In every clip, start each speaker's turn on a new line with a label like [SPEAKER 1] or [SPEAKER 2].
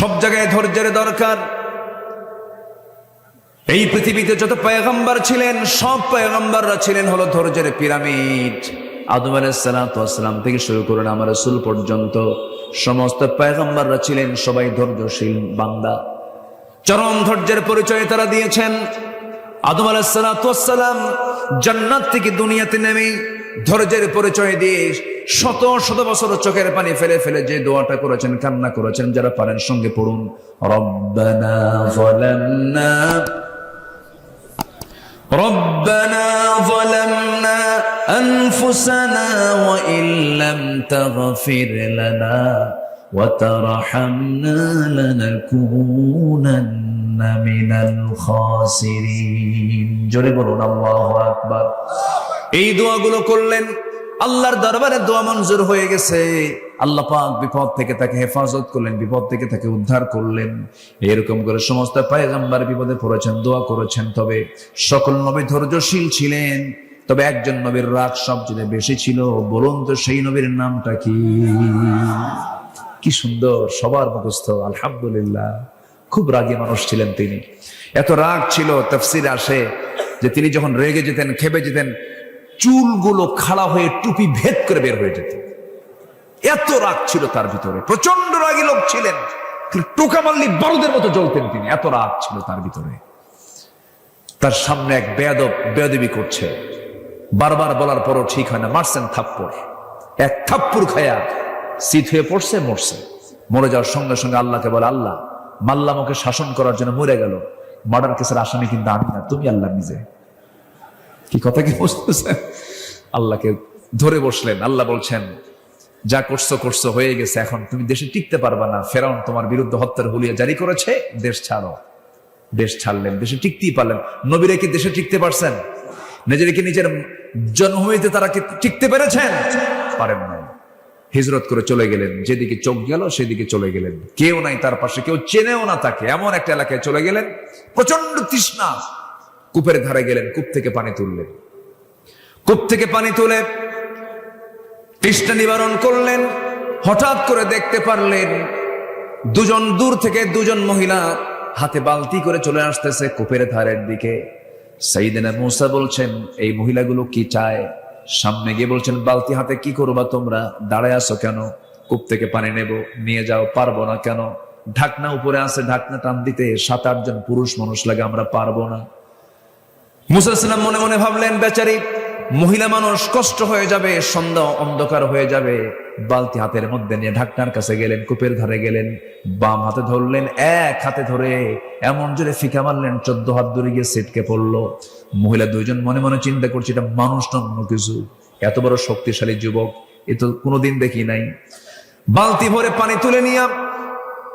[SPEAKER 1] সব জায়গায় ধৈর্যের দরকার। এই পৃথিবীতে যত পয়গম্বর ছিলেন সব পয়গম্বররা ছিলেন হলো ধৈর্যের পিরামিড। আদম আলাইহিস সালাতু ওয়াস সালাম থেকে শুরু করে আমার রাসূল পর্যন্ত সমস্ত পয়গম্বররা ছিলেন সবাই ধৈর্যশীল বান্দা। চরম ধৈর্যের পরিচয় তারা দিয়েছেন। আদম আলাইহিস সালাতু ওয়াস সালাম জান্নাত থেকে দুনিয়াতে নেমে ধৈর্যের পরিচয় দিয়ে শত শত বছর চোখের পানি ফেলে ফেলে যে দোয়াটা করেছেন, কান্না করেছেন, যারা পারেন সঙ্গে পড়ুন, রব্বানা যালামনা আনফুসানা ওয়া ইল্লাম তাগফির লানা ওয়া তারহামনা লানাকুনান্না মিনাল খাসিরিন। জোরে বলুন আল্লাহু আকবার। এই দোয়াগুলো করলেন, আল্লাহর দরবারে দোয়া মঞ্জুর হয়ে গেছে। আল্লাহ পাক বিপদ থেকে তাকে হেফাজত করলেন, বিপদ থেকে তাকে উদ্ধার করলেন। এরকম করে সমস্ত পয়গম্বর বিপদে পড়েছেন, দোয়া করেছেন। তবে সকল নবী ধৈর্যশীল ছিলেন, তবে একজন নবীর রাগ সবচেয়ে বেশি ছিল। বলুন তো সেই নবীর নামটা কি? কি সুন্দর, সবার মুখস্থ, আলহামদুলিল্লাহ। খুব রাগী মানুষ ছিলেন তিনি। এত রাগ ছিল, তাফসীরে আসে যে তিনি যখন রেগে যেতেন, খেপে যেতেন, চুলগুলো খাড়া হয়ে টুপি ভেদ করে বের হয়ে যেত। এত রাগ ছিল তার ভিতরে। প্রচন্ড রাগী লোক ছিলেন, টোকা মারলি বারুদের মতো জ্বলতেন তিনি। এত রাগ ছিল তার ভিতরে। তার সামনে এক বেয়াদবি করছে, বারবার বলার পরও ঠিক হয় না, মারছেন থাপ্পড়। এক থাপ্পড় খায়া শীত হয়ে পড়ছে, মরছে। মরে যাওয়ার সঙ্গে সঙ্গে আল্লাহকে বলে, আল্লাহ মাল্লাম ওকে শাসন করার জন্য মরে গেল, মার্ডার কেসের আসামি কিন্তু আমি না, তুমি আল্লাহ নিজে। কি কথা কি বুঝতেছেন? আল্লাহকে ধরে বসলেন। আল্লাহ বলছেন, যা করছো করছো, হয়ে গেছে, এখন তুমি দেশে টিকতে পারবা না। ফেরাউন তোমার বিরুদ্ধে হত্যার হুলিয়া জারি করেছে, দেশ ছাড়ো। দেশ ছাড়লেন, দেশে টিকতেই পারলেন। নবীরা কি দেশে টিকতে পারছেন? নিজেকে নিজের জন্মভূমিতে তারা কি টিকতে পেরেছেন? পারেন নাই। হিজরত করে চলে গেলেন, যেদিকে চোখ গেল সেদিকে চলে গেলেন। কেউ নাই তার পাশে, কেউ চেনেও না তাকে। এমন একটা এলাকায় চলে গেলেন, প্রচন্ড তৃষ্ণা। কূপের ধারে গেলেন, কূপ থেকে পানি তুললেন। কূপ থেকে পানি তুলে তৃষ্ণা নিবারণ করলেন। হঠাৎ করে দেখতে পারলেন দুজন দূর থেকে দুজন মহিলা হাতে বালতি করে চলে আসতেছে কূপের ধারের দিকে। সাইয়েদনা মূসা বলছেন, এই মহিলাগুলো কি চায়? সামনে গিয়ে বলছেন, বালতি হাতে কি করবা তোমরা? দাঁড়ায় আছো কেন? কূপ থেকে পানি নেব, নিয়ে যাও। পারবো না কেন? ঢাকনা উপরে আছে, ঢাকনা টান দিতে 7-8 জন পুরুষ মানুষ লাগে, আমরা পারবো না। মূসা আলাইহিস সালাম মনে মনে ভাবলেন, বেচারি মহিলা মানুষ, কষ্ট হয়ে যাবে, সন্ধ্যা অন্ধকার হয়ে যাবে। বালতি হাতের মধ্যে নিয়ে ঢাকনার কাছে গেলেন, কূপের ধারে গেলেন, বাম হাতে ধরলেন, এক হাতে ধরে এমন জোরে ফিকা মারলেন, 14 হাত দূরে গিয়ে ছিটকে পড়লো। মহিলা দুইজন মনে মনে চিন্তা করছে, এটা মানুষ না অন্য কিছু। এত বড় শক্তিশালী যুবক এ তো কোনোদিন দেখি নাই। বালতি ভরে পানি তুলে নিয়ে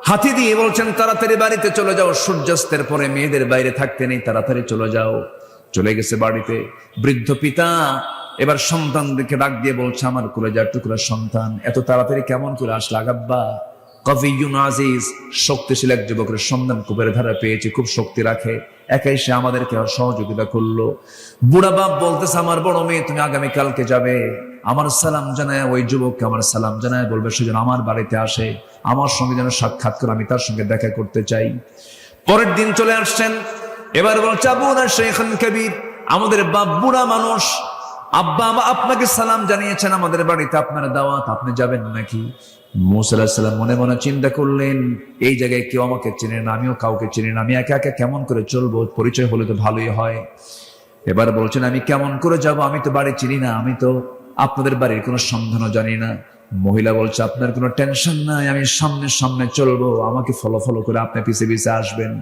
[SPEAKER 1] হাতি দিয়ে বলছেন, তাড়াতাড়ি বাড়িতে চলে যাও, সূর্যাস্তের পরে মেয়েদের বাইরে থাকতে নেই, তাড়াতাড়ি চলে যাও। চলে গেছে বাড়িতে। বৃদ্ধ পিতা এবার সন্তানদেরকে ডাক দিয়ে বলছে, আমার কলেজার টুকরা সন্তান, এত তাড়াতাড়ি কেমন করে আসলা আব্বা? কবিয়ুন আজিজ, শক্তিশালী এক যুবকের সন্ধান কূপের ধারে পেয়েছি, খুব শক্তি রাখে, একাই সে আমাদেরকে সহযোগিতা করলো। বুড়া বাপ বলতেছে, আমার বড় মেয়ে, তুমি আগামীকালকে যাবে, আমার সালাম জানায়, ওই যুবককে আমার সালাম জানায় বলবে সে যেন আমার বাড়িতে আসে, আমার সঙ্গে যেন সাক্ষাৎ করে, আমি তার সঙ্গে দেখা করতে চাই। পরের দিন চলে আসছেন। এবার বলছে, আবুনা শাইখান কবীর, আমাদের বাপ বুড়া মানুষ, আব্বা আপনাকে সালাম জানিয়েছেন, আমাদের বাড়িতে আপনার দাওয়াত, আপনি যাবেন নাকি? মূসা আলাইহিস সালাম মনে মনে চিন্তা করলেন, এই জায়গায় কেউ আমাকে চেনে না, আমিও কাউকে চিনি না, আমি একা একা কেমন করে চলবো? পরিচয় হলে তো ভালোই হয়। এবার বলছেন, আমি কেমন করে যাব? আমি তো বাড়ি চিনি না, আমি তো আপনাদের বাড়ির কোনো সন্ধানও জানি না। মহিলা বলছে, আপনার কোনো টেনশন নাই, আমি সামনে সামনে চলবো, আমাকে ফলো করে আপনি পিছে পিছে আসবেন।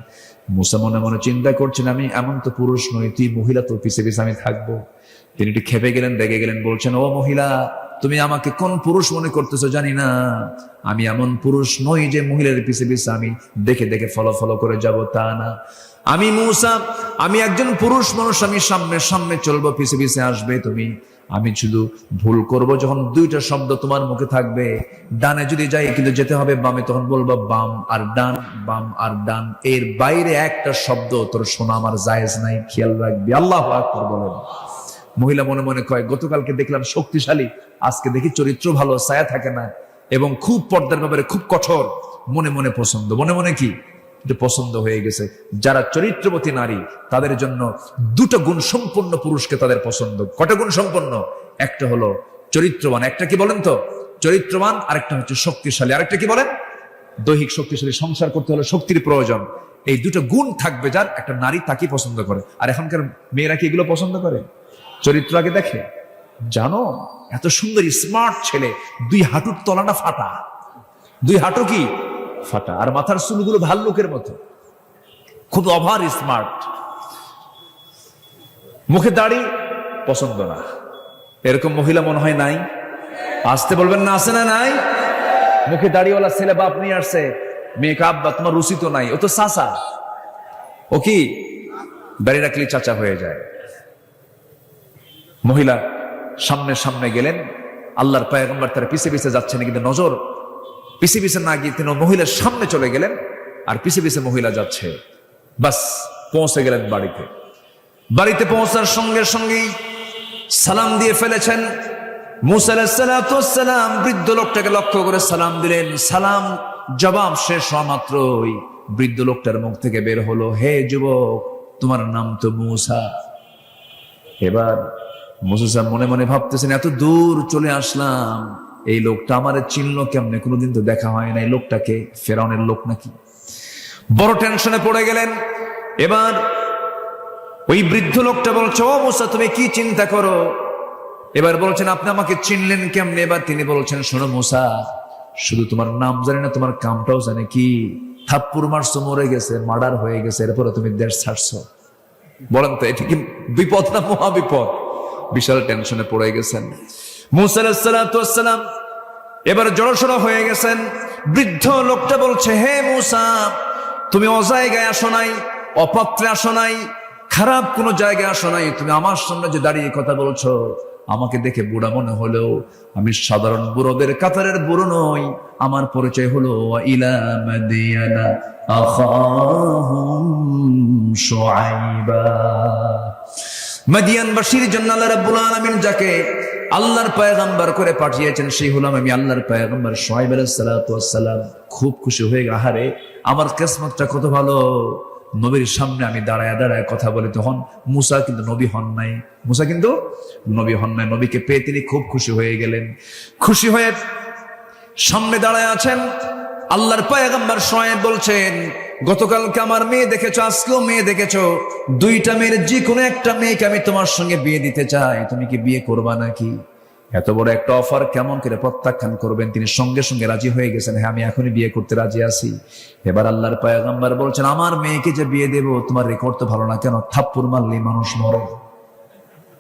[SPEAKER 1] মূসা মনে মনে চিন্তা করছেন, আমি এমন তো পুরুষ নই, তুই মহিলা, তোর পিছে পিছে আমি থাকবো। তিনি একটু খেপে গেলেন, রেগে গেলেন, বলছেন, ও মহিলা, তুমি আমাকে কোন পুরুষ মনে করতেছো জানি না, আমি এমন পুরুষ নই যে মহিলার পিছে পিছে আমি দেখে দেখে ফলো করে যাব, তা না। আমি মূসা, আমি একজন পুরুষ মানুষ, আমি সামনে সামনে চলবো, পিছে পিছে আসবে তুমি। আমি শুধু ভুল করব যখন দুইটা শব্দ তোমার মুখে থাকবে, ডানে যদি যাই কিন্তু যেতে হবে বামে, তখন বলবো বাম আর ডান, বাম আর ডান, এর বাইরে একটা শব্দ তোর শোনা আমার জায়েজ নাই, খেয়াল রাখবি। আল্লাহু আকবার বলেন। মহিলা মনে মনে কয়, গতকালকে দেখলাম শক্তিশালী, আজকে দেখি চরিত্র ভালো, ছায়া থাকে না, এবং খুব পর্দার ব্যাপারে খুব কঠোর। মনে মনে পছন্দ, মনে মনে কি এটা পছন্দ হয়ে গেছে। যারা চরিত্রবতী নারী তাদের জন্য দুটো গুণ সম্পন্ন পুরুষকে তাদের পছন্দ। কটা গুণ সম্পন্ন? একটা হলো চরিত্রবান, একটা কি বলেন তো চরিত্রবান, আরেকটা হচ্ছে শক্তিশালী, আরেকটা কি বলেন দৈহিক শক্তিশালী। সংসার করতে হলে শক্তির প্রয়োজন। এই দুটো গুণ থাকবে যার, একটা নারী তাকে পছন্দ করে। আর এখনকার মেয়েরা কি এগুলো পছন্দ করে? চরিত্র আগে দেখে। জানো এত সুন্দর স্মার্ট ছেলে, দুই হাঁটুর তলাটা ফাটা, দুই হাঁটু কি ফাটা, আর মাথার চুলগুলো ভাল্লুকের মতো, খুব ওভার স্মার্ট, মুখে দাড়ি পছন্দ না। এরকম মহিলা মনে হয় নাই? আসতে বলবেন না, আছে না নাই? মুখে দাড়িওয়ালা ছেলে বাপ নিয়ে আসছে, মেয়েকে আব্বা তোমার রুচি তো নাই, ও তো চাচা। ও কি দাড়ি রাখলে চাচা হয়ে যায়। মহিলা সামনে সামনে গেলেন, আল্লাহর পয়গম্বর তার পিছে পিছে যাচ্ছেন, কিন্তু নজর পিছে পিছে না গিয়ে তিনি মহিলার সামনে চলে গেলেন, আর পিছে পিছে মহিলা যাচ্ছে। বাস পৌঁছে গেলেন বাড়িতে। বাড়িতে পৌঁছার সঙ্গে সঙ্গেই সালাম দিয়ে ফেলেছেন। মুসা আলাইহিস সালাম বৃদ্ধ লোকটাকে লক্ষ্য করে সালাম দিলেন। সালাম জবাব শেষ হওয়া মাত্রই বৃদ্ধ লোকটার মুখ থেকে বের হলো, হে যুবক, তোমার নাম তো মুসা। এবার মুসা সাহেব মনে মনে ভাবতেছেন, এত দূর চলে আসলাম, এই লোকটা আমারে চিনলো কেমনে? কোনোদিন তো দেখা হয় না। এই লোকটাকে ফেরাউনের লোক নাকি? বড় টেনশনে পড়ে গেলেন। এবার ওই বৃদ্ধ লোকটা বলছে, ও মুসা, তুমি কি চিন্তা করো? এবার বলছেন, আপনি আমাকে চিনলেন কেমনে? এবার তিনি বলছেন, শোনো মুসা, শুধু তোমার নাম জানি না, তোমার কামটাও জানে। কি থাপ্পড় মারছো, মরে গেছে, মার্ডার হয়ে গেছে, এরপরে তুমি দেশ ছাড়ছো। বলেন তো এটা কি বিপদ না মহা বিপদ? বিশাল টেনশনে পড়ে গেছেন মুসা আলাইহিস সালাম। এবার জড়সড় হয়ে গেছেন। বৃদ্ধ লোকটা বলছে, হে মুসা, তুমি অজায়গায় আসো নাই, অপাত্রে আসো নাই, খারাপ কোন জায়গায় আসো নাই। তুমি আমার সামনে যে দাঁড়িয়ে কথা বলছো, আমাকে দেখে বুড়া মনে হলেও আমি সাধারণ বুড়োদের কাতারের বুড়ো নই। আমার পরিচয় হলো ইলা মাদিয়ানা আখাহুম শুআইবা। মাদিয়ানবাসীর জন্য আল্লাহ রাব্বুল আলামিন যাকে আল্লাহর পয়গম্বর করে পাঠিয়েছেন, সেই হলাম আমি আল্লাহর পয়গম্বর শুআইব আলাইহিস সালাম। খুব খুশি হয়ে গেল, আহারে আমার কিসমতটা কত ভালো, নবীর সামনে আমি দাঁড়ায় দাঁড়ায় কথা বলি। তখন মুসা কিন্তু নবী হন নাই, মুসা কিন্তু নবী হন নাই। নবীকে পেয়ে তিনি খুব খুশি হয়ে গেলেন। খুশি হয়ে সামনে দাঁড়ায় আছেন। আল্লাহর পয়গম্বর শুআইব বলছেন, গতকালকে আমার মেয়ে দেখেছো, আজকেও মেয়ে দেখেছো, দুইটা মেয়ের যে কোনো একটা মেয়েকে আমি তোমার সঙ্গে বিয়ে দিতে চাই, তুমি কি বিয়ে করবা নাকি? এত বড় একটা অফার কেমন করে প্রত্যাখ্যান করবেন? তিনি সঙ্গে সঙ্গে রাজি হয়ে গেছেন, হ্যাঁ আমি এখনই বিয়ে করতে রাজি আছি। এবার আল্লাহর পয়গম্বর বলছেন, আমার মেয়েকে যে বিয়ে দেব, তোমার রেকর্ড তো ভালো না। কেন? থাপ্পড় মারলে মানুষ মরে।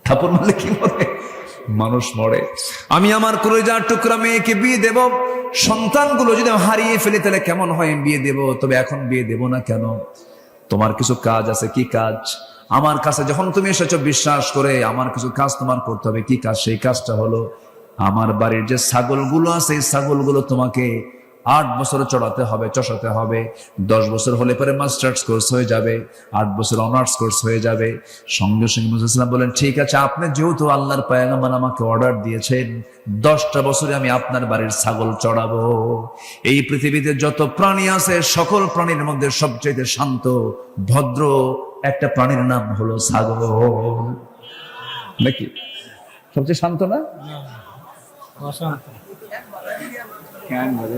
[SPEAKER 1] থাপ্পড় মারলে কি মরে? মানুষ মরে। আমি আমার কলিজার টুকরা মেয়েকে বিয়ে দেব, সন্তানগুলো যদি হারিয়ে ফেলি তাহলে কেমন হয়? বিয়ে দেব, তবে এখন বিয়ে দেব না। কেন? তোমার কিছু কাজ আছে। কি কাজ? আমার কাছে যখন তুমি এসেছো বিশ্বাস করে, আমার কিছু কাজ তোমার করতে হবে। কি কাজ? সেই কাজটা হলো, আমার বাড়ির যে ছাগলগুলো আছে, এই ছাগলগুলো তোমাকে 8 বছর চড়াতে হবে, চষাতে হবে। 10 বছর হলে পরে মাস্টার্স কোর্স হয়ে যাবে, 8 বছর অনার্স কোর্স হয়ে যাবে। সঙ্গে সঙ্গে মুসা সাল্লাম বলেন, ঠিক আছে, আপনি যেহেতু আল্লাহর পয়গম্বর আমাকে অর্ডার দিয়েছেন, 10টা বছরে আমি আপনার বাড়ির ছাগল চড়াবো। এই পৃথিবীতে যত প্রাণী আছে, সকল প্রাণীর মধ্যে সবচেয়ে শান্ত ভদ্র একটা প্রাণীর নাম হলো ছাগল। নাকি সবচেয়ে শান্ত না?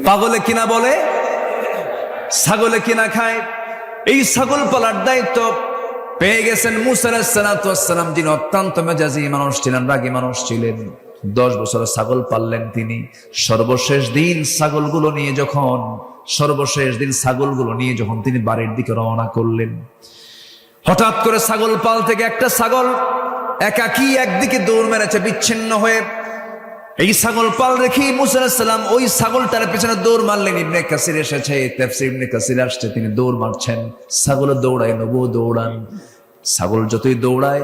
[SPEAKER 1] পাগলে কিনা বলে, ছাগলে কিনা খায়। এই ছাগল পালার দায়িত্ব পেয়ে গেছেন মুসা আলাইহিস সালাম, যিনি অত্যন্ত মেজাজি মানুষ ছিলেন, রাগী মানুষ ছিলেন। 10 বছর ছাগল পাললেন তিনি। সর্বশেষ দিন ছাগলগুলো নিয়ে যখন তিনি বাড়ির দিকে রওনা করলেন, হঠাৎ করে ছাগল পাল থেকে একটা ছাগল একাকী একদিকে দৌড় মেরেছে বিচ্ছিন্ন হয়ে। এই ছাগল পাল রেখে মুসা আলাইহিস সালাম ওই ছাগলটার পেছনে দৌড় মারলেন। ইবনে কাসির এসেছে, তাফসীর ইবনে কাসির আসছে, তিনি দৌড় মারছেন। ছাগল দৌড়ায়, নবুও দৌড়ান। ছাগল যতই দৌড়ায়,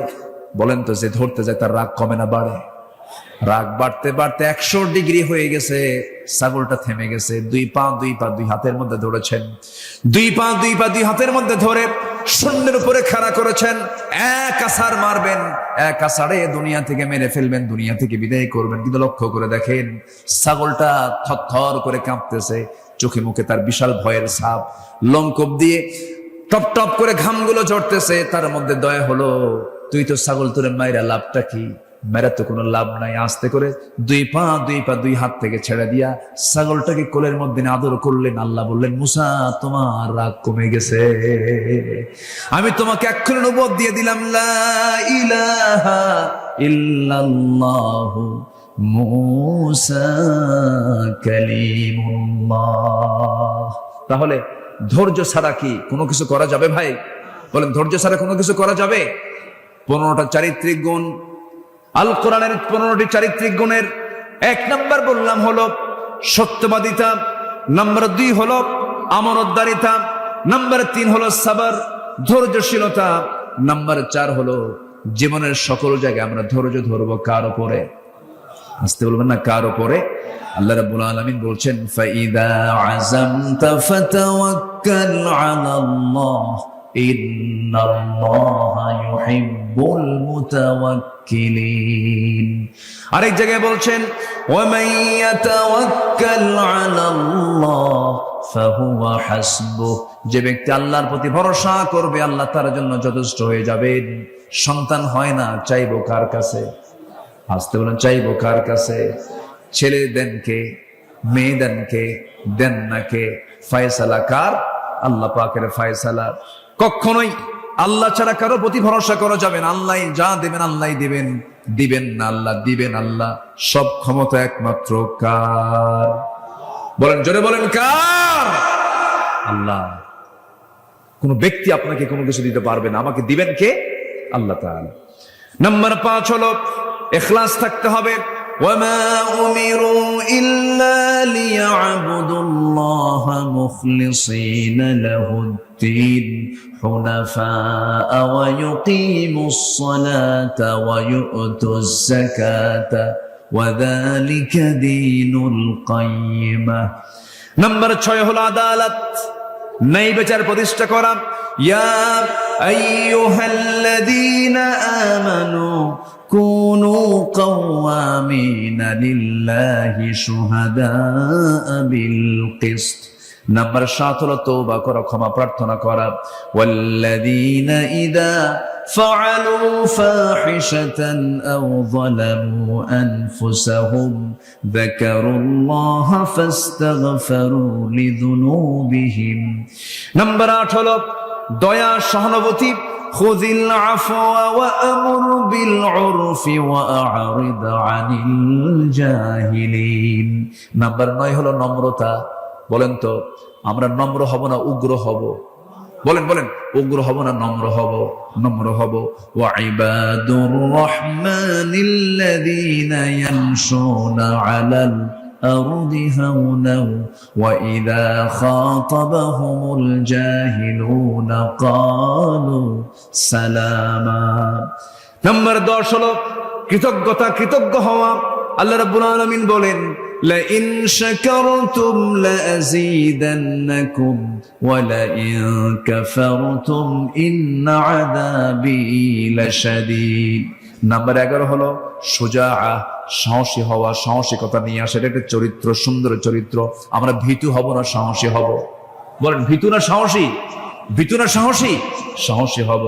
[SPEAKER 1] বলেন তো, যে ধরতে যায় তার রাগ কমে না বাড়ে? রাগ বাড়তে বাড়তে 100 ডিগ্রি হয়ে গেছে। ছাগলটা থেমে গেছে। দুই পা দুই হাতের মধ্যে ধরেছেন। দুই পা দুই হাতের মধ্যে ধরে শূন্যের উপরে খাড়া করেছেন। এক আছাড় মারবেন, এক আছাড়ে দুনিয়া থেকে মেরে ফেলবেন, দুনিয়া থেকে বিদায় করবেন। কিন্তু লক্ষ্য করে দেখেন, ছাগলটা থরথর করে কাঁপতেছে, চোখে মুখে তার বিশাল ভয়ের ছাপ, লঙ্কব দিয়ে টপ টপ করে ঘামগুলো ঝরতেছে। তার মধ্যে দয়া হলো, তুই তো ছাগল, তোরে মাইরা লাভটা কি? মেরা তো কোনো লাভ নাই। আস্তে করে দুই পা দুই হাত থেকে ছেড়ে দিয়া ছাগলটাকে কোলের মধ্যে আদর করলেন। আল্লাহ বললেন, মুসা তোমার রাগ কমে গেছে, আমি তোমাকে এক্ষুনি নবুয়ত দিয়ে দিলাম, লা ইলাহা ইল্লাল্লাহু মুসা কালিমুল্লাহ। তাহলে ধৈর্য ছাড়া কি কোনো কিছু করা যাবে ভাই? বলেন, ধৈর্য ছাড়া কোনো কিছু করা যাবে? 15টা চারিত্রিক গুণ, আল কোরআনের 15টি চারিত্রিক গুণের 1 নাম্বার বললাম হলো সত্যবাদিতা, নাম্বার 2 হলো আমানতদারিতা, নাম্বার 3 হলো সাবর, ধৈর্যশীলতা, নাম্বার 4 হলো জীবনের সকল জায়গায় আমরা ধৈর্য ধরবো। কার উপরে? আসতে বলবেন না, কার উপরে? আল্লাহ রাব্বুল আলামিন বলছেন, ফাইদা আযামতা ফাতাওয়াক্কাল আলাল্লাহ ইন্নাল্লাহা ইউহিব্বুল মুতাওয়াক্কিলিন। আরেক জায়গায় বলছেন, ওয়া মান ইয়াতাওয়াক্কাল আলাল্লাহ ফাহুয়া হাসবুহ। যে ব্যক্তি আল্লাহর প্রতি ভরসা করবে, আল্লাহ তার জন্য যথেষ্ট হয়ে যাবেন। সন্তান হয় না, চাইবো কার কাছে? আসতে বলেন, চাইবো কার কাছে? ছেলে দেন কে? মেয়ে দেন কে? দেন না কে? ফয়সালা কার? আল্লাহ পাকের ফয়সালা। কখনোই আল্লাহ ছাড়া কারো প্রতি ভরসা করা যাবে না। আল্লাহ যা দেবেন আল্লাহ দিবেন, দিবেন না আল্লাহ দিবেন আল্লাহ। সব ক্ষমতা একমাত্র কার? বলেন, জোরে বলেন, কার? আল্লাহ। কোন ব্যক্তি আপনাকে কোনো কিছু দিতে পারবে না, আমাকে দিবেন কে? আল্লাহ তাআলা। নাম্বার 5 হলো ইখলাস থাকতে হবে। ওয়ামা উমিরু ইল্লা লিয়াবুদুল্লাহা মুখলিসিনা লাহুদ্দীন হুনাফাআ ওয়া ইউকিমুস সালাতা ওয়া ইউতুজ যাকাতা ওয়া যালিকা দীনুল কাইয়্যিমাহ। নাম্বার 6 হলো আদালত, ন্যায় বিচার প্রতিষ্ঠা করা। ইয়া আইয়ুহাল্লাযীনা আমানু কুনু কাওয়ামিনা লিল্লাহি শুহাদাআ বিল কিসত। নাম্বার 7 হলো তওবা করা, ক্ষমা প্রার্থনা করা। ওয়াল্লাযীনা ইযা ফাআলু ফাহিশাতান আও যালামু আনফুসাহুম যাকারুল্লাহা ফাস্তাগফিরু লিযুনুবিহিম। নাম্বার 8 হলো দয়া, সহানুভূতি। খুযিল আফওয়া ওয়া আমুর বিল উরফি ওয়া আ'রিদ আনিল জাহিলিন। নাম্বার 9 হলো নম্রতা। বলেন তো, আমরা নম্র হব না উগ্র হব? বলেন বলেন, উগ্র হব না নম্র হব? নম্র হব। ওয়া ইবাদুর রাহমানিল্লাযীনা ইয়ামশুনা আলাল আরদি হাওনাও ওয়া ইযা খাতাবাহুমুল জাহিলুনা ক্বালু সালামা। নাম্বার 10 হলো কৃতজ্ঞতা, কৃতজ্ঞ হওয়া। আল্লাহ রাব্বুল আলামিন বলেন, لئن شكرتم لأزيدنكم ولئن كفرتم إن عذابي لشديد। নাম্বার 11 হলো সুজাআ, সাহসী হওয়া, সাহসিকতা নিয়ে আসে। এটা একটা চরিত্র, সুন্দর চরিত্র। আমরা ভীতু হব না সাহসী হব? বলেন, ভীতু না সাহসী? ভীতু না সাহসী? সাহসী হব।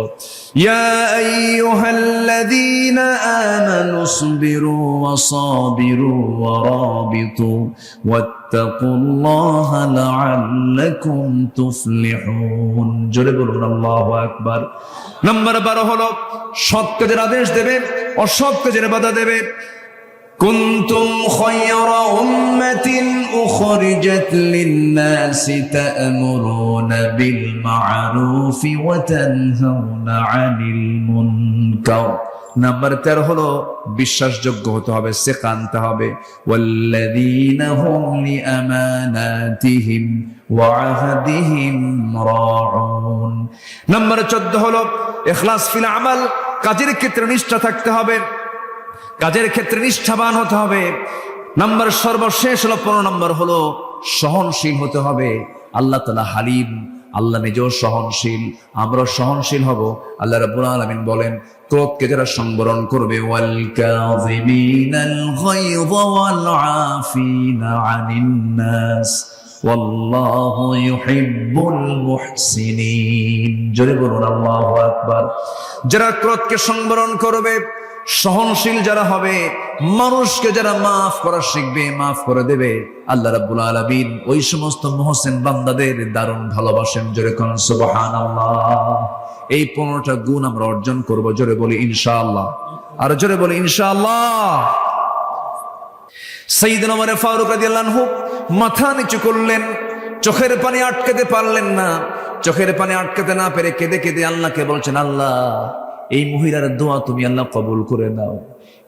[SPEAKER 1] ইয়া আইয়ুহাল্লাযীনা আমানু ইসবিরু ওয়া সাবিরু ওয়া রাবিতু ওয়াত্তাকুল্লাহা লাআল্লাকুম তুফলিহুন। জোরে বলুন আল্লাহু আকবার। নাম্বার 12 হলো সৎ কাজের আদেশ দেবে, অসৎ কাজের বাধা দেবে। কুনতুম খায়রা উম্মাতিন উখরিজাত লিন-নাসি তা'মুরুনা বিল মা'রুফি ওয়া তানহাউনা 'আনিল মুনকার। নাম্বার 13 হলো বিশ্বাসযোগ্য হতে হবে, সিকা আনতে হবে। ওয়াল্লাযীনা হুম লিআমানাতিহিম ওয়া আহদিহিম রাউন। নাম্বার 14 হলো ইখলাস ফিল আমাল, কাজের ক্ষেত্রে নিষ্ঠা থাকতে হবে, কাজের ক্ষেত্রে নিষ্ঠাবান হতে হবে। নাম্বার সর্বশেষ হলো 15 নম্বর হলো সহনশীল হতে হবে। আল্লাহ তাআলা হালিম, আল্লাহ নিজেও সহনশীল, আমরা সহনশীল হব। আল্লাহ রাব্বুল আলামিন বলেন, ক্রোধকে যারা সংবরণ করবে, ওয়াল কাযিমিনাল গায়যা ওয়াল আফিনা আনিন নাস ওয়াল্লাহু ইউহিব্বুল মুহসিনিন। জোরে বলুন আল্লাহু আকবার। যারা ক্রোধকে সংবরণ করবে, সহনশীল যারা হবে, মানুষকে যারা মাফ করা শিখবে, মাফ করে দেবে, আল্লাহ রাব্বুল আলামিন ওই সমস্ত মুহসিন বান্দাদের দারুণ ভালোবাসেন। জোরে কোন সুবহানাল্লাহ। এই 15টা গুণ আমরা অর্জন করব। জোরে বলি ইনশাআল্লাহ। আর জোরে বলি ইনশাআল্লাহ। সাইয়েদনা ওমর ফারুক রাদিয়াল্লাহু আনহু মাথা নিচু করলেন, চোখের পানি আটকাতে পারলেন না। চোখের পানি আটকাতে না পেরে কেঁদে কেঁদে আল্লাহকে বলছেন, আল্লাহ এই মহিলার দোয়া তুমি আল্লাহ কবুল করে নাও,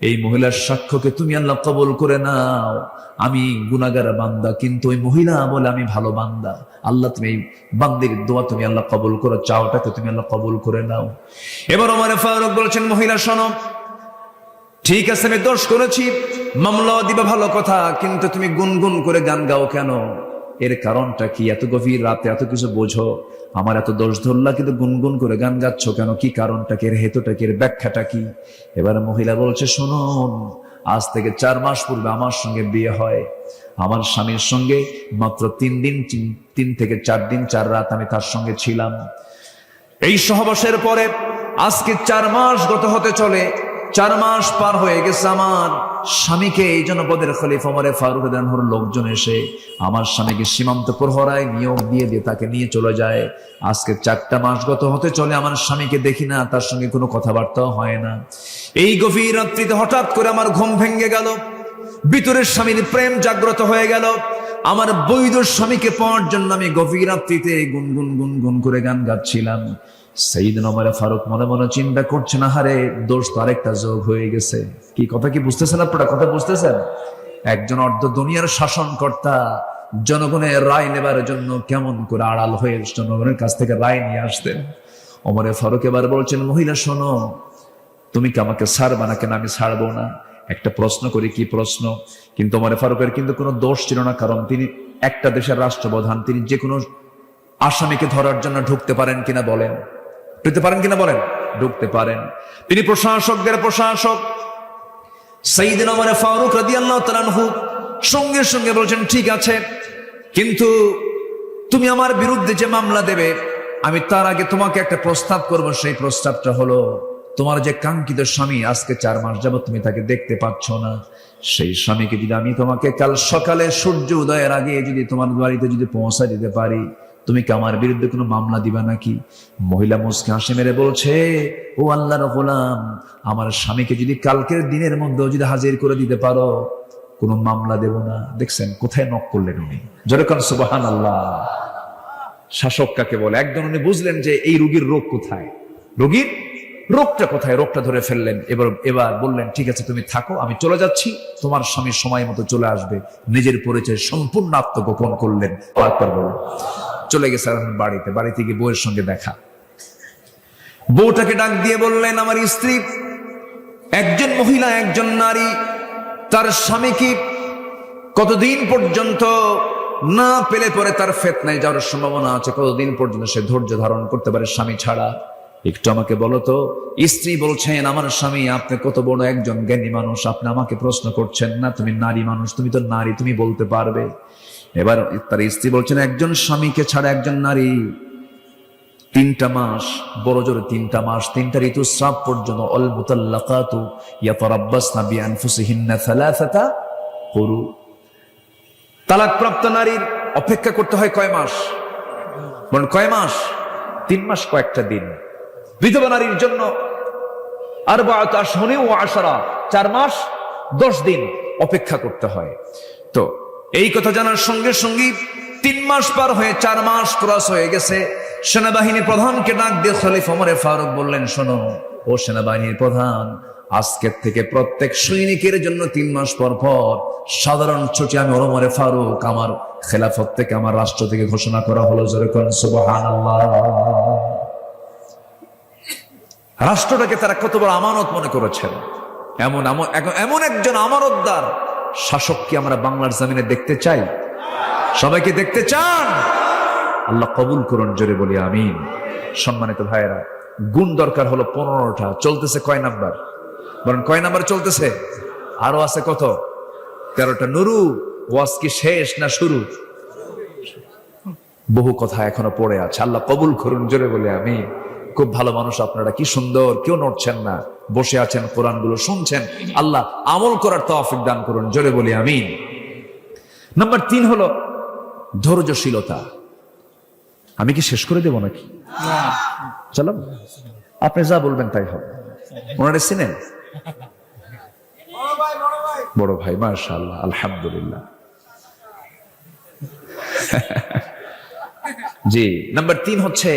[SPEAKER 1] এই মহিলার সাক্ষ্যকে তুমি আল্লাহ কবুল করে নাও। আমি গুনাহগার বান্দা, কিন্তু ওই মহিলা বলে আমি ভালো বান্দা। আল্লাহ তুমি এই বান্দির দোয়া তুমি আল্লাহ কবুল করো, চাওটাকে তুমি আল্লাহ কবুল করে নাও। এবার ওমর ফারুক বলছেন, মহিলা শোনো, ঠিক আছে আমি দোষ করেছি, মামলা দিবা ভালো কথা, কিন্তু তুমি গুনগুন করে গান গাও কেন? এর কারণটা কি? এত গভীর রাতে এত কিছু বোঝো, আমার এত দোষ ধরলা, কিন্তু গুনগুন করে গান গাচ্ছ কেন? কি কারণটা কি? এর হেতুটা কি? এর ব্যাখ্যাটা কি? এবার মহিলা বলছে, শুনুন, আজ থেকে 4 মাস পূর্বে আমার সঙ্গে বিয়ে হয়। আমার স্বামীর সঙ্গে মাত্র 3 থেকে 4 দিন 4 রাত আমি তার সঙ্গে ছিলাম। এই সহবাসের পরে আজকে 4 মাস গত হতে চলে, 4 মাস পার হয়ে গেছে। আমার স্বামীকে এই জনপদের খলিফা ওমর ফারুক রাদিয়াল্লাহু আনহুর লোকজন এসে আমার স্বামীকে সীমান্ত প্রহরায় নিয়োগ দিয়ে তাকে নিয়ে চলে যায়। আজকে 4টা মাস গত হতে চলে, আমার স্বামীকে দেখি না, তার সঙ্গে কোনো কথাবার্তাও হয় না। এই গভীর রাত্রিতে হঠাৎ করে আমার ঘুম ভেঙে গেল, ভিতরের স্বামীর প্রেম জাগ্রত হয়ে গেল। আমার বৈধ স্বামীকে পাওয়ার জন্য আমি গভীর রাত্রিতে গুনগুন গুনগুন করে গান গাচ্ছিলাম। সাইয়েদনা ওমর ফারুক মনে মনে চিন্তা করছেন, আহারে দোষ তো আরেকটা যোগ হয়ে গেছে। কি কথা কি বুঝতেছেন আপনারা? কথা বুঝতেছেন? একজন অর্ধ দুনিয়ার শাসনকর্তা জনগণের রায় নেবার জন্য কেমন করে আড়াল হয়ে জনগণের কাছ থেকে রায় নিয়ে আসতেন। ওমর ফারুক এবার বলছেন, মহিলা শোনো, তুমি কি আমাকে ছাড়বা না? কেন আমি ছাড়বো না? একটা প্রশ্ন করি। কি প্রশ্ন? কিন্তু ওমর ফারুকের কিন্তু কোনো দোষ ছিল না, কারণ তিনি একটা দেশের রাষ্ট্রপ্রধান। তিনি যে কোনো আসামিকে ধরার জন্য ঢুকতে পারেন কিনা বলেন? ঢুকতে পারেন কিনা বলেন? ঢুকতে পারেন। তিনি প্রশাসকদের প্রশাসক। সাইয়েদনা ওমর ফারুক রাদিয়াল্লাহু তাআলা আনহু সঙ্গে সঙ্গে বলছেন, ঠিক আছে, কিন্তু তুমি আমার বিরুদ্ধে যে মামলা দেবে, আমি তার আগে তোমাকে একটা প্রস্তাব করব। সেই প্রস্তাবটা হলো, তোমার যে কাঙ্ক্ষিত স্বামী আজকে 4 মাস যাবত তুমি তাকে দেখতে পাচ্ছ না, সেই স্বামীকে যদি আমি তোমাকে কাল সকালে সূর্য উদয়ের আগে যদি তোমার বাড়িতে যদি পৌঁছা দিতে পারি, তুমি কি আমার বিরুদ্ধে কোনো মামলা দিবা নাকি? মহিলা মুস্কি হাসি মেরে বলছে, ও আল্লাহর গোলাম, আমার স্বামীকে যদি কালকের দিনের মধ্যে যদি হাজির করে দিতে পারো, কোনো মামলা দেব না। দেখছেন কোথায় নক করলেন উনি? জোরে কোন সুবহানাল্লাহ। শাসক কাকে বলে? একজন উনি বুঝলেন যে এই রোগীর রোগ কোথায়, রোগীর রোগটা কোথায়, রোগটা ধরে ফেললেন। এবার বললেন, ঠিক আছে তুমি থাকো, আমি চলে যাচ্ছি, তোমার স্বামী সময় মতো চলে আসবে। নিজের পরিচয় সম্পূর্ণ আত্মগোপন করলেন। চলে গেছে বাড়িতে। বাড়িতে গিয়ে বউয়ের সঙ্গে দেখা। বউটাকে ডাক দিয়ে বললেন, আমার স্ত্রী, একজন মহিলা, একজন নারী তার স্বামীকে কতদিন পর্যন্ত না পেলে পরে তার ফিতনায় যাওয়ার সম্ভাবনা আছে, কতদিন পর্যন্ত সে ধৈর্য ধারণ করতে পারে স্বামী ছাড়া? একটু আমাকে বলো তো। স্ত্রী বলছেন, আমার স্বামী, আপনি কত বড় একজন জ্ঞানী মানুষ, আপনি আমাকে প্রশ্ন করছেন না? তুমি নারী মানুষ, তুমি তো নারী, তুমি বলতে পারবে। এবার তার স্ত্রী বলছেন, একজন স্বামীকে ছাড়া একজন নারী 3টা মাস, বড় জোরে 3টা মাস, 3টা ঋতুস্রাব পর্যন্ত, অল মুতাল্লাকাতু ইয়াতারাব্বাসনা বিআনফুসিহিন্না 3 কুরু, তালাকপ্রাপ্ত নারীর অপেক্ষা করতে হয় কয় মাস? বলেন কয় মাস? 3 মাস কয়েকটা দিন। বিধবা নারীর জন্য 4 আশহুরিন ওয়া 10, 4 মাস 10 দিন অপেক্ষা করতে হয়। তো এই কথা জানার সঙ্গে সঙ্গে 3 মাস পার হয়ে 4 মাস ক্রস হয়ে গেছে। সেনাবাহিনী প্রধানকে ডাক দিয়ে খলিফা ওমর ফারুক বললেন, শোনো ও সেনাবাহিনীর প্রধান, আজকের থেকে প্রত্যেক সৈনিকের জন্য 3 মাস পর পর সাধারণ ছুটি আমি ওমর ফারুক আমার খেলাফত থেকে, আমার রাষ্ট্র থেকে ঘোষণা করা হলো। জোরে কোন সুবহানাল্লাহ। রাষ্ট্রটাকে তারা কত বড় আমানত মনে করেছেন। এমন একজন আমানতদার শাসক কি আমরা বাংলার জমিনে দেখতে চাই? সবাইকে দেখতে চান? আল্লাহ কবুল করুন, জোরে বলি আমিন। সম্মানিত ভাইয়েরা, গুণ দরকার হলো 15টা। চলতেছে কয় নাম্বার? বলেন কয় নাম্বার চলতেছে? আরো আছে কত? 13টা। নুরু, ওয়াজ কি শেষ না শুরু? বহু কথা এখনো পড়ে আছে। আল্লাহ কবুল করুন, জোরে বলে আমি। খুব ভালো মানুষ আপনারা, কি সুন্দর, কেউ নড়ছেন না, বসে আছেন, কোরআনগুলো শুনছেন। আল্লাহ আমল করার তৌফিক দান করুন, জোরে বলি আমিন। নাম্বার 3 হলো ধৈর্যশীলতা। আমি কি শেষ করে দেব নাকি? চলো, আপনি যা বলবেন তাই হবে। ওনারা চিনেন? বড় ভাই, মাশাআল্লাহ, আলহামদুলিল্লাহ। জি, নাম্বার 3 হচ্ছে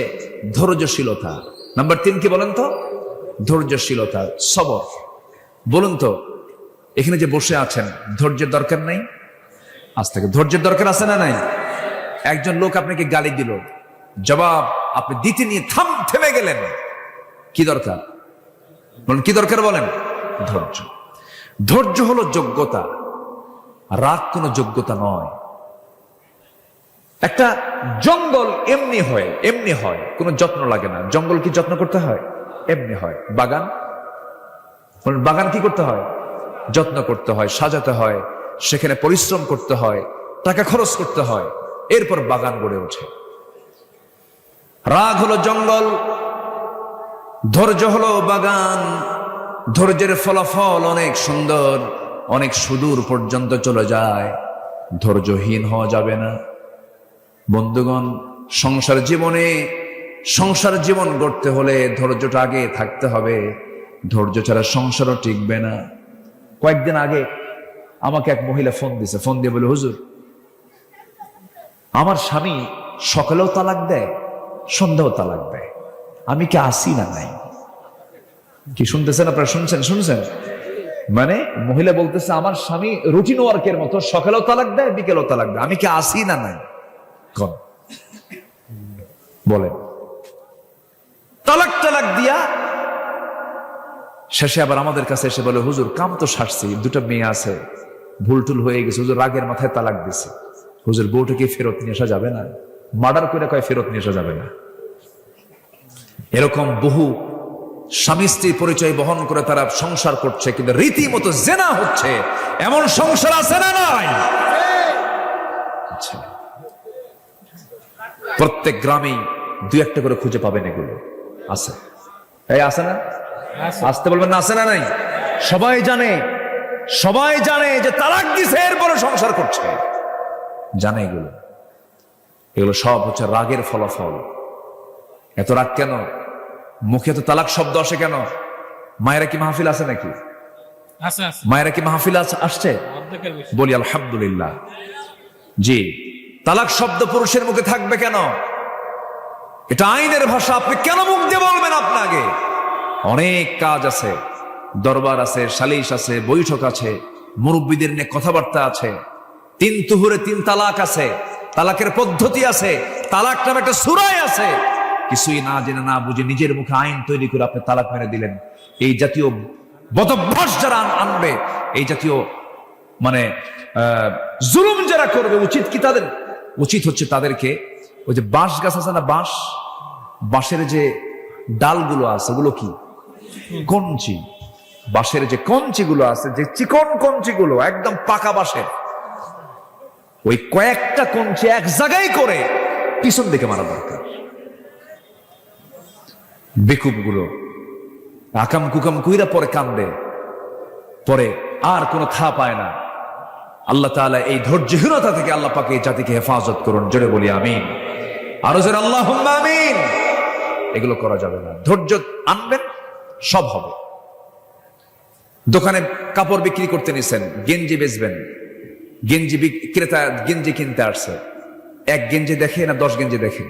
[SPEAKER 1] ধৈর্যশীলতা। নাম্বার 3 কি বলেন তো? ধৈর্যশীলতা, সবর। বলুন তো, এখানে যে বসে আছেন, ধৈর্যের দরকার নাই? আজ থেকে ধৈর্যের দরকার আছে না নাই? একজন লোক আপনাকে গালি দিল, জবাব আপনি দিতে নিয়ে থেমে গেলেন, কি দরকার বলেন? কি দরকার বলেন? ধৈর্য। ধৈর্য হলো যোগ্যতা, রাগ কোনো যোগ্যতা নয়। একটা জঙ্গল এমনি হয়, কোনো যত্ন লাগে না। জঙ্গল কি যত্ন করতে হয়? এমনি হয়। বাগান, বাগান কি করতে হয়? যত্ন করতে হয়, সাজাতে হয়, সেখানে পরিশ্রম করতে হয়, টাকা খরচ করতে হয়, এরপর বাগান গড়ে ওঠে। রাগ হলো জঙ্গল, ধৈর্য হলো বাগান। ধৈর্যের ফলাফল অনেক সুন্দর, অনেক সুদূর পর্যন্ত চলে যায়। ধৈর্যহীন হওয়া যাবে না বন্ধুগণ। সংসার জীবন গড়তে হলে ধৈর্যটা আগে থাকতে হবে। ধৈর্য ছাড়া সংসারও টিকবে না। কয়েকদিন আগে আমাকে এক মহিলা ফোন দিয়ে বলে, হুজুর, আমার স্বামী সকালেও তালাক দেয়, সন্ধ্যাও তালাক দেয়, আমি কি আসি না নাই? কি শুনতেছেন আপনারা? শুনছেন? মানে মহিলা বলতেছে, আমার স্বামী রুটিন ওয়ার্কের মতো সকালেও তালাক দেয়, বিকেলেও তালাক দেয়, আমি কি আসি না নাই? কোন বলেন? তালাক দিয়া শেষে আবার আমাদের কাছে এসে বলে, হুজুর, কাম তো সারছি, 2টা মেয়ে আছে, ভুলটুল হয়ে গেছে, হুজুর রাগের মাথায় তালাক দিছে। হুজুর, বউটাকে ফেরত নিয়ে আসা যাবে না? মার্ডার করে কয় ফেরত নিয়ে আসা যাবে না। এরকম বহু স্বামী স্ত্রী পরিচয় বহন করে তারা সংসার করছে, কিন্তু রীতিমতো জেনা হচ্ছে। এমন সংসার আছে না নাই? আচ্ছা, প্রত্যেক গ্রামেই 2-1টা করে খুঁজে পাবেন, এগুলো আছে। এই আছে না? আসতে বলবেন না, আছে না নাই? সবাই জানে যে তালাক দিছে, এরপরে সংসার করছে, জানে এগুলো সব হচ্ছে রাগের ফলাফল। এত রাগ কেন? মুখে তো তালাক শব্দ আসে কেন? মায়েরা কি মাহফিল আছে নাকি? মায়েরা কি মাহফিল আসছে? বলি আলহামদুলিল্লাহ। জি, তালাক শব্দ পুরুষের মুখে থাকবে কেন? এটা আইনের ভাষা, আপনি কেন মুখ দিয়ে বলবেন? আপনাকে অনেক কাজ আছে, দরবার আছে, সালিশ আছে, বৈঠক আছে, মুরব্বীদের নিয়ে কথাবার্তা আছে, 3 তুহুরে 3 তালাক আছে, তালাকের পদ্ধতি আছে, তালাক নামে একটা সূরা আছে। কিছুই না জেনে না বুঝে নিজের মুখে আইন তৈরি করে আপনি তালাক মেরে দিলেন। এই জাতীয় বদভ্যাস যারা আনবে, এই জাতীয় মানে জুলুম যারা করবে, উচিত হচ্ছে তাদেরকে, ওই যে বাঁশ গাছ আছে না, বাঁশের যে ডালগুলো আছে, ওগুলো কি কঞ্চি, বাঁশের যে কঞ্চিগুলো আছে, যে চিকন কঞ্চিগুলো, একদম পাকা বাঁশের, ওই কয়েকটা কঞ্চি এক জায়গায় করে পিছন দিকে মারা দরকার। বেকুব গুলো আকাম কুকাম কুইরা পরে কান্দে, পরে আর কোনো থা পায় না। আল্লাহ তাআলা এই ধৈর্যহীনতা থেকে আল্লাহ পাক এই জাতিকে হেফাজত করুন, জোরে বলি আমিন। আরো জোরে আল্লাহুম্মা আমিন। এগুলো করা যাবে না। ধৈর্য আনবেন, সব হবে। দোকানে কাপড় বিক্রি করতে নিছেন, গেঞ্জি বেচবেন, গেঞ্জি বিক্রেতা গেঞ্জি কিনতে আসছে, 1 গেঞ্জি দেখে না 10 গেঞ্জি দেখে?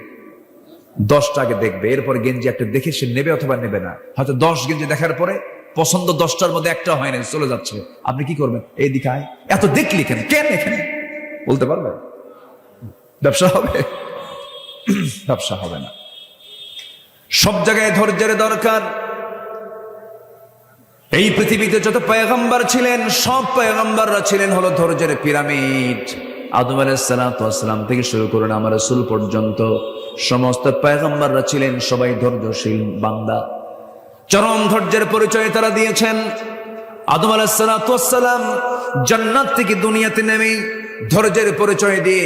[SPEAKER 1] 10টা আগে দেখবে, এরপরে গেঞ্জি একটা দেখে সে নেবে অথবা নেবে না। হয়তো 10 গেঞ্জি দেখার পরে পছন্দ 10টার মধ্যে একটা হয় না, চলে যাচ্ছে। আপনি কি করবেন? এই দিকে আয়, এত দেখলি কেন এখানে বলতে পারবেন? ব্যবসা হবে? ব্যবসা হবে না। সব জায়গায় ধৈর্যের দরকার। এই পৃথিবীতে যত পয়গম্বর ছিলেন, সব পয়গম্বররা ছিলেন হলো ধৈর্যের পিরামিড। আদম আলাইহিস সালাতু ওয়াস সালাম থেকে শুরু করে আমার রাসূল পর্যন্ত সমস্ত পয়গম্বররা ছিলেন সবাই ধৈর্যশীল বান্দা। চরম ধৈর্যের পরিচয় তারা দিয়েছেন। আদম আলাইহিস সালাতু ওয়াস সালাম জান্নাত থেকে দুনিয়াতে নেমে ধৈর্যের পরিচয় দিয়ে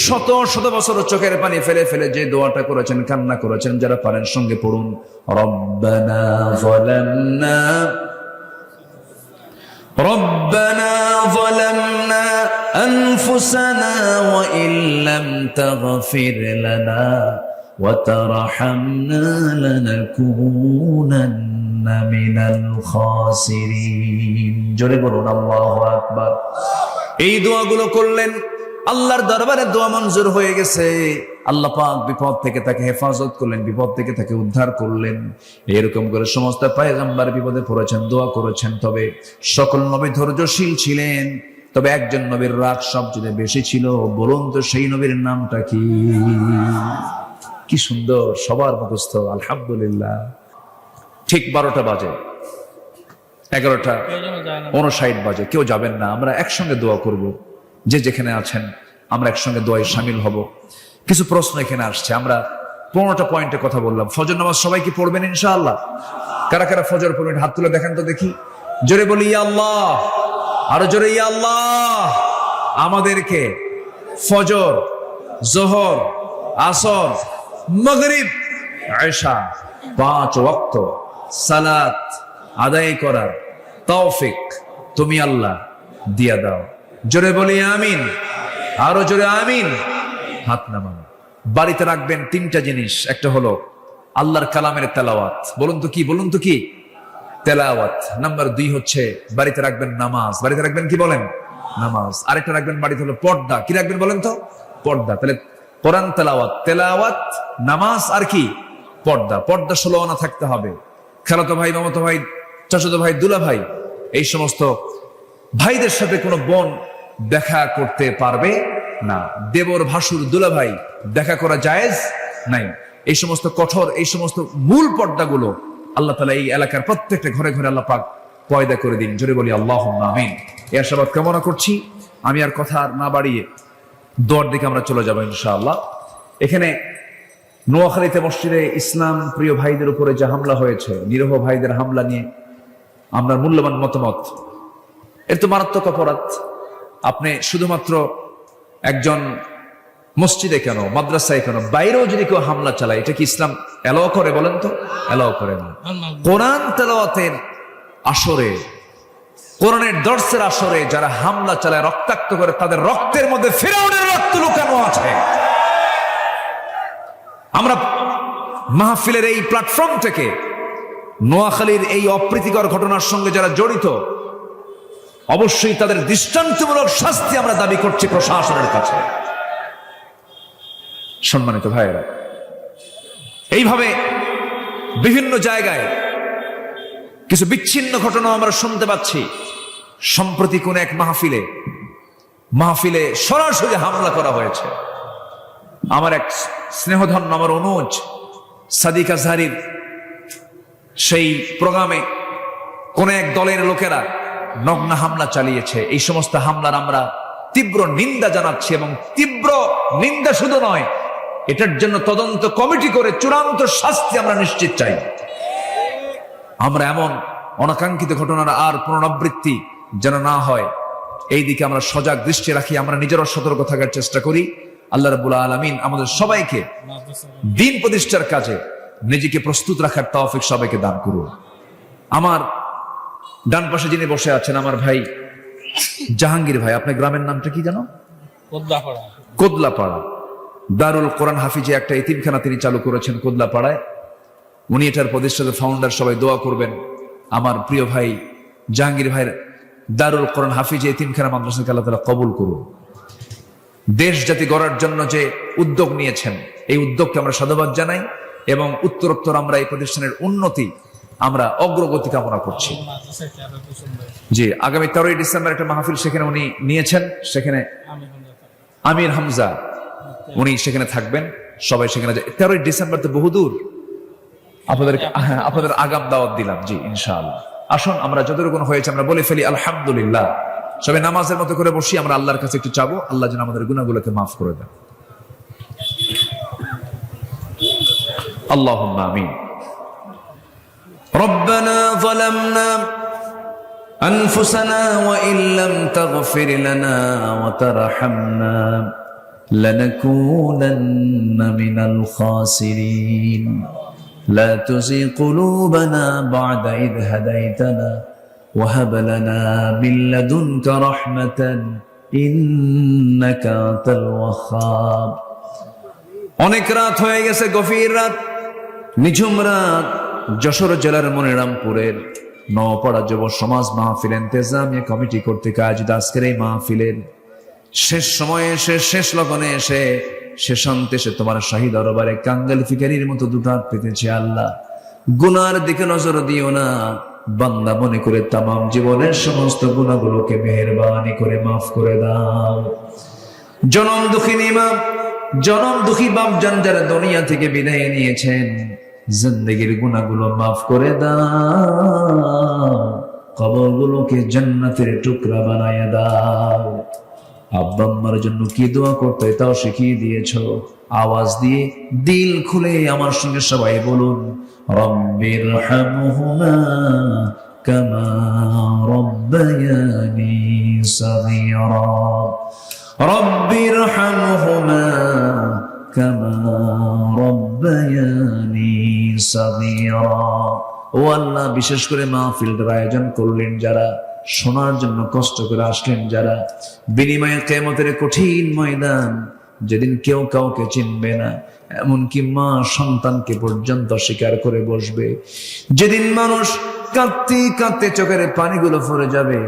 [SPEAKER 1] শত শত বছর চোখের পানি ফেলে ফেলে যে দোয়াটা করেছেন, কান্না করেছেন, যারা পারেন সঙ্গে পড়ুন, রব্বানা যালামনা আনফুসানা ওয়া ইল্লাম তাগফির লানা ওয়া তারহামনা লানাকুনান্না মিনাল খাসিরিন। জোরে বলুন আল্লাহু আকবার। এই দোয়াগুলো করলেন, আল্লাহর দরবারে দোয়া মঞ্জুর হয়ে গেছে। আল্লাহ পাক বিপদ থেকে তাকে হেফাজত করলেন, বিপদ থেকে তাকে উদ্ধার করলেন। এরকম করে সমস্ত পয়গম্বর বিপদে পড়েছেন, দোয়া করেছেন। তবে সকল নবী ধৈর্যশীল ছিলেন, তবে একজন নবীর রাগ সবচেয়ে বেশি ছিল। বলুন তো সেই নবীর নামটা কি? কি সুন্দর, সবার মুখস্থ, আলহামদুলিল্লাহ। ঠিক 12টা বাজে, 11:59 বাজে, কেউ যাবেন না, আমরা একসঙ্গে দোয়া করব। যে যেখানে আছেন আমরা একসঙ্গে দোয়ায় শামিল হব। কিছু প্রশ্ন এখানে আসছে, আমরা 15টা পয়েন্টে কথা বললাম। ফজর নামাজ সবাই কি পড়বেন ইনশাআল্লাহ? কারা কারা ফজর পড়বেন হাত তুলে দেখান তো দেখি। জোরে বলি ইয়া আল্লাহ, আরো জোরে ইয়া আল্লাহ। আমাদেরকে ফজর, যোহর, আসর, মাগরিব, ইশা 5 ওয়াক্ত সালাত আদায় করার তৌফিক তুমি আল্লাহ দিয়া দাও। জোরে বলি আমিন, আরো জোরে আমিন। হাত নামান। বাড়িতে রাখবেন 3টা জিনিস। একটা হলো আল্লাহর কালামের তেলাওয়াত। বলুন তো কি, বলুন তো কি? তেলাওয়াত। নাম্বার 2 হচ্ছে বাড়িতে রাখবেন নামাজ। বাড়িতে রাখবেন কি বলেন? নামাজ। আরেকটা রাখবেন বাড়িতে হলো পর্দা। কি রাখবেন বলেন তো? পর্দা। তাহলে কোরআন তেলাওয়াত, তেলাওয়াত, নামাজ আর কি? পর্দা। পর্দা 16 আনা থাকতে হবে। খালাতো ভাই, মামাতো ভাই, চাচাতো ভাই, দুলা ভাই, এই সমস্ত ভাইদের সাথে কোনো বোন দেখা করতে পারবে না। দেবর, ভাসুর, দুলা ভাই দেখা করা জায়েজ নাই। এই সমস্ত কঠোর, এই সমস্ত মূল পর্দাগুলো আল্লাহ তাআলা এই এলাকার প্রত্যেকটা ঘরে ঘরে আল্লাহ পাক পয়দা করে দিন। জোরে বলি আল্লাহুম্মা আমিন। এই আশাবাদ কামনা করছি। আমি আর কথা না বাড়িয়ে দোয়ার দিকে আমরা চলে যাব ইনশাআল্লাহ। এখানে নোয়াখালীতে মসজিদে ইসলাম প্রিয় ভাইদের উপরে যে হামলা হয়েছে, নিরীহ ভাইদের হামলা নিয়ে আমরা মূল্যবান মতামত। এর তো মারাত্মক অপরাধ। আপনি শুধুমাত্র একজন মসজিদে কেন, মাদ্রাসায় কেন, বাইরেও যদি কেউ হামলা চালায়, এটা কি ইসলাম এলাও করে? বলেন তো, এলাও করে না। কোরআন তেলাওয়াতের আসরে, কোরআনের দর্সের আসরে যারা হামলা চালায়, রক্তাক্ত করে, তাদের রক্তের মধ্যে ফিরআউনের রক্ত লুকানো আছে। আমরা মাহফিলের এই প্ল্যাটফর্ম থেকে নোয়াখালীর এই অপ্রীতিকর ঘটনার সঙ্গে যারা জড়িত, অবশ্যই তাদের দৃষ্টান্তমূলক শাস্তি আমরা দাবি করছি প্রশাসনের কাছে। সম্মানিত ভাইয়েরা, এইভাবে বিভিন্ন জায়গায় কিছু বিচ্ছিন্ন ঘটনা আমরা শুনতে পাচ্ছি। সম্প্রতি কোন এক মাহফিলে সরাসরি হামলা করা হয়েছে। আমার এক স্নেহধন্য, আমার অনুজ সাদিক আজহারির সেই প্রোগ্রামে কোন এক দলের লোকেরা নগ্ন হামলা চালিয়েছে। এই সমস্ত হামলার আমরা তীব্র নিন্দা জানাচ্ছি, এবং তীব্র নিন্দা শুধু নয়, এটার জন্য তদন্ত কমিটি করে চূড়ান্ত শাস্তি আমরা নিশ্চিত চাই। আমরা এমন অনাকাঙ্ক্ষিত ঘটনার আর পুনরাবৃত্তি যেন না হয়, এই দিকে আমরা সজাগ দৃষ্টি রাখি, আমরা নিজেরা সতর্ক থাকার চেষ্টা করি। আল্লাহ রাব্বুল আলামিন আমাদের সবাইকে দ্বীন প্রতিষ্ঠার কাজে নিজেকে প্রস্তুত রাখার তৌফিক সবাইকে দান করুন। আমার ডান পাশে যিনি বসে আছেন, আমার ভাই জাহাঙ্গীর ভাই। আপনার গ্রামের নামটা কি জানো? কোদলাপাড়া। দারুল কোরআন হাফিজে একটা এতিমখানা তিনি চালু করেছেন কোদলাপাড়ায়। উনি এটার প্রতিষ্ঠাতা, ফাউন্ডার। সবাই দোয়া করবেন আমার প্রিয় ভাই জাহাঙ্গীর ভাইয়ের দারুল কোরআন হাফিজে এতিমখানা মাদ্রাসাকে আল্লাহ তাআলা কবুল করুন। দেশ জাতি গড়ার জন্য যে উদ্যোগ নিয়েছেন, এই উদ্যোগকে আমরা সাধুবাদ জানাই, এবং উত্তরোত্তর আমরা এই প্রতিষ্ঠানের উন্নতি, আমরা অগ্রগতি কামনা করছি। জি, আগামী 13ই ডিসেম্বর একটা মাহফিল সেখানে উনি নিয়েছেন, সেখানে আমির হামজা উনি সেখানে থাকবেন। সবাই সেখানে 13ই ডিসেম্বর তো বহুদূর, আপনাদের আগাম দাওয়াত দিলাম। জি, ইনশাআল্লাহ। আসুন আমরা যতটুকু হয়েছে আমরা বলে ফেলি আলহামদুলিল্লাহ। সবাই নামাজের মতো করে বসি, আমরা আল্লাহর কাছে একটু চাবো, আল্লাহ যেন আমাদের গুনাহগুলোকে মাফ করে দেন। আল্লাহুম্মা আমিন। রব্বানা যালামনা أنفسنا وإن لم تغفر لنا وترحمنا لنكونن من الخاسرين لا تزغ قلوبنا بعد إذ هديتنا وهب لنا من لدنك رحمة إنك أنت الوهاب অনেক রাত হয়ে গেছে, গভীর রাত, নিঝুম রাত। যশোর জেলার মনিরামপুরের নওপাড়া যুব সমাজ মাহফিল ইন্তেজামিয়া কমিটি কর্তৃক আয়োজিত আজকের এই মাহফিলের শেষ সময়ে এসে, শেষ লগনে এসে, শেষান্তে এসে তোমার শাহী দরবারে কাঙ্গাল ফিকারির মতো দুটো হাত পেতেছি। আল্লাহ, গুনার দিকে নজর দিও না, বান্দা মনে করে তামাম জীবনের সমস্ত গুনাহগুলোকে মেহেরবানি করে মাফ করে দাও। জনম দুঃখিনী মা, জনম দুঃখী বাপজান যারা দুনিয়া থেকে বিদায় নিয়েছেন, জিন্দেগির গুনাহগুলো মাফ করে দাও, কবরগুলোকে জান্নাতের টুকরা বানায় দাও। আব্বা আম্মার জন্য কি দোয়া করতে হয় তাও শিখিয়ে দিয়েছো। আওয়াজ দিয়ে দিল খুলে আমার সঙ্গে সবাই বলুন, রব্বিরহামহুমা কামা রব্বায়ানি সগীরা, রব্বিরহামহুমা কামা রব্বায়ানি সগীরা। ও আল্লাহ, বিশেষ করে মাহফিলটার আয়োজন করলেন যারা, শোনার জন্য কষ্ট করে আসলেন যারা, বিনিময়ে কিয়ামতের কঠিন ময়দান, যেদিন কেউ কাউকে চিনবে না, এমনকি মা সন্তানকে পর্যন্ত স্বীকার করে বসবে, যেদিন মানুষ কাঁদতে কাঁদতে চোখের পানিগুলো পড়ে যাবে,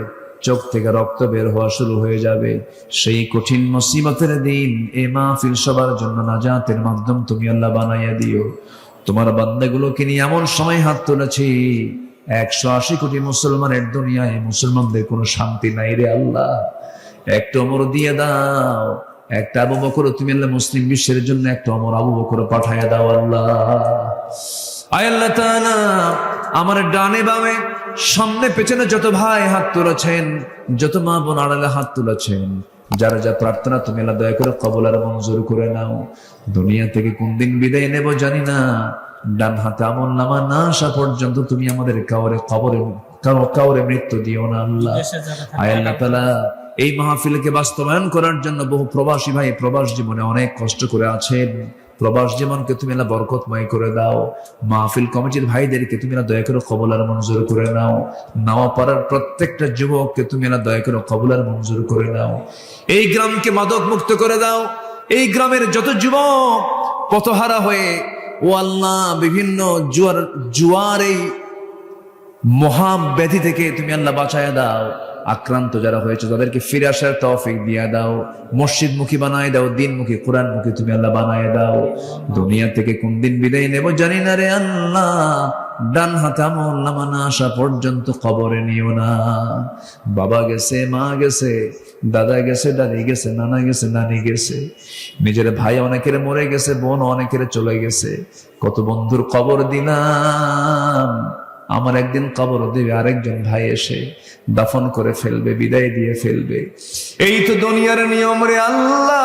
[SPEAKER 1] চোখ থেকে রক্ত বের হওয়া শুরু হয়ে যাবে, সেই কঠিন মুসিবতের দিন এই মাহফিল সবার জন্য নাজাতের মাধ্যম তুমি আল্লাহ বানাইয়া দিও। তোমার বান্দাগুলোকে নিয়ে এমন সময় হাত তুলেছি, 180 কোটি মুসলমানের দুনিয়ায় মুসলমানদের কোনো শান্তি নাই রে আল্লাহ। একটা ওমর দিয়ে দাও, একটা আবু বকর, তুমি আল্লাহ মুসলিম বিশ্বের জন্য একটা ওমর আবু বকর পাঠায়া দাও আল্লাহ। আয় আল্লাহ তাআলা, আমার ডানে বামে সামনে পেছনে যত ভাই হাত তুলেছেন, যত মা বোন আড়ালে হাত তুলেছেন, যারা যা প্রার্থনা তুমি আল্লাহ দয়া করে কবুল আর মঞ্জুর করে নাও। দুনিয়া থেকে কোন দিন বিদায় নেব জানি না, ডান হাতে আমল নামা না আসা পর্যন্ত তুমি আমাদের কাউরে মৃত্যু দিও না আল্লাহ। আয় আল্লাহ তাআলা, এই মাহফিলকে বাস্তবায়ন করার জন্য বহু প্রবাসী ভাই প্রবাস জীবনে অনেক কষ্ট করে আছেন, প্রবাস জীবনকে তুমি আল্লাহ বরকতময় করে দাও। মাহফিল কমিটির ভাইদেরকে তুমি আল্লাহ দয়া করে কবুল আর মঞ্জুর করে নাও। নাওয়াপাড়ার প্রত্যেকটা যুবককে তুমি আল্লাহ দয়া করে কবুল আর মঞ্জুর করে নাও। এই গ্রামকে মাদক মুক্ত করে দাও। এই গ্রামের যত যুবক পথহারা হয়ে, ও আল্লাহ, বিভিন্ন জুয়ার এই মহাব্যাধি থেকে তুমি আল্লাহ বাঁচায় দাও। আক্রান্ত যারা হয়েছে তাদেরকে ফিরে আসার তৌফিক দিয়ে দাও, মসজিদমুখী বানায় দাও, দিনমুখী কোরআনমুখী তুমি আল্লাহ বানায় দাও। দুনিয়া থেকে কোন দিন বিদায় নেব জানি না রে আল্লাহ, ডান হাতে আমল নামা না আসা পর্যন্ত কবরে নিও না। বাবা গেছে, মা গেছে, দাদা গেছে, দাদি গেছে, নানা গেছে, নানি গেছে, নিজের ভাই অনেকের মরে গেছে, বোন অনেকের চলে গেছে, কত বন্ধুর কবর দিলাম। আমার একদিন কবর দেবে আরেকজন ভাই এসে দাফন করে ফেলবে, বিদায় দিয়ে ফেলবে। এই তো দুনিয়ার নিয়ম রে আল্লাহ।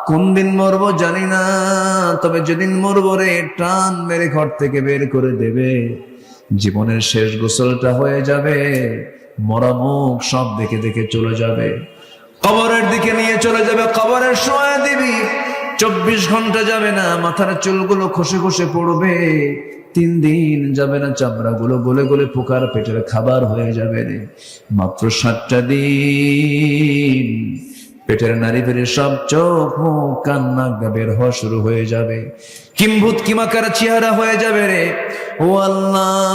[SPEAKER 1] কোন দিন মরবো জানি না, তবে যেদিন মরবো রে, টান মেরে ঘর থেকে বের করে দেবে, জীবনের শেষ গোসলটা হয়ে যাবে, মরা মুখ সব দেখে দেখে চলে যাবে, কবরের দিকে নিয়ে চলে যাবে, কবরের শোয়া দিবি, 24 ঘন্টা যাবে না, মাথার চুলগুলো খসে খসে পড়বে, 3 দিন যাবে না, চামড়াগুলো গলে গলে পোকার পেটের খাবার হয়ে যাবে রে। মাত্র 7টা দিন পেটের নারী বেড়ে সব চোখ মুখ কান নাক বের হওয়া শুরু হয়ে যাবে, কিম্ভূত কিমাকার চেহারা হয়ে যাবে রে। ও আল্লাহ।